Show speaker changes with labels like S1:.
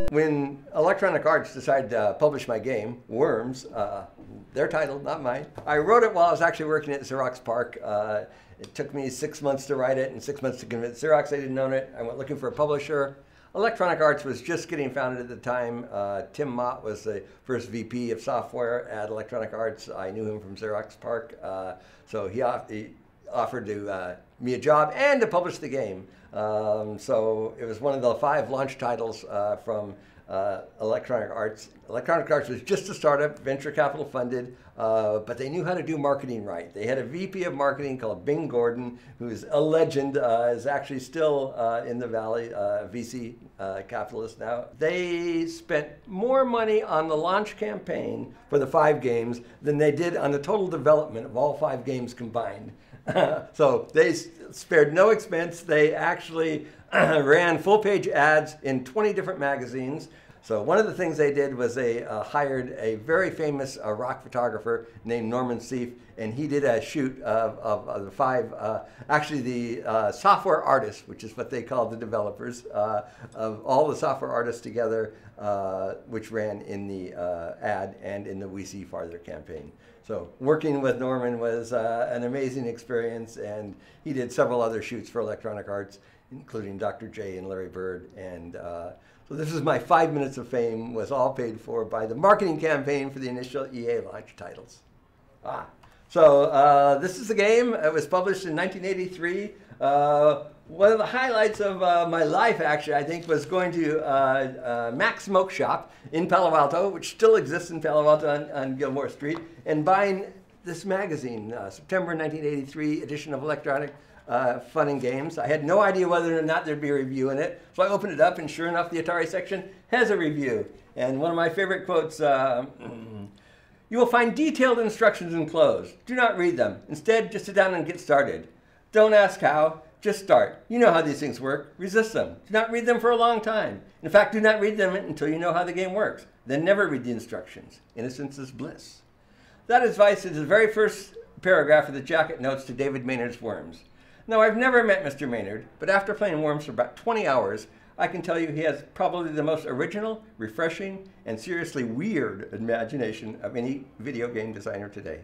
S1: When Electronic Arts decided to publish my game, Worms, their title, not mine, I wrote it while I was actually working at Xerox PARC. It took me 6 months to write it and 6 months to convince Xerox they didn't own it. I went looking for a publisher. Electronic Arts was just getting founded at the time. Tim Mott was the first VP of software at Electronic Arts. I knew him from Xerox PARC, so he offered me a job and to publish the game. So it was one of the 5 launch titles from Electronic Arts. Electronic Arts was just a startup, venture capital funded, but they knew how to do marketing right. They had a VP of marketing called Bing Gordon, who's a legend, is actually still in the Valley, VC capitalist now. They spent more money on the launch campaign for the 5 games than they did on the total development of all 5 games combined. So they spared no expense. They actually ran full-page ads in 20 different magazines. So one of the things they did was they hired a very famous rock photographer named Norman Seeff, and he did a shoot of the 5, actually the software artists, which is what they call the developers, of all the software artists together, which ran in the ad and in the We See Farther campaign. So working with Norman was an amazing experience, and he did several other shoots for Electronic Arts, including Dr. J and Larry Bird. And so this is my 5 minutes of fame, was all paid for by the marketing campaign for the initial EA launch titles. So this is the game. It was published in 1983. One of the highlights of my life, actually, I think, was going to Mac's Smoke Shop in Palo Alto, which still exists in Palo Alto on Gilmore Street, and buying this magazine, September 1983 edition of Electronic Fun and Games. I had no idea whether or not there'd be a review in it, so I opened it up, and sure enough, the Atari section has a review. And one of my favorite quotes, "You will find detailed instructions enclosed. Do not read them. Instead, just sit down and get started. Don't ask how. Just start. You know how these things work. Resist them. Do not read them for a long time. In fact, do not read them until you know how the game works. Then never read the instructions. Innocence is bliss." That advice is the very first paragraph of the jacket notes to David Maynard's Worms. Now, I've never met Mr. Maynard, but after playing Worms for about 20 hours, I can tell you he has probably the most original, refreshing, and seriously weird imagination of any video game designer today.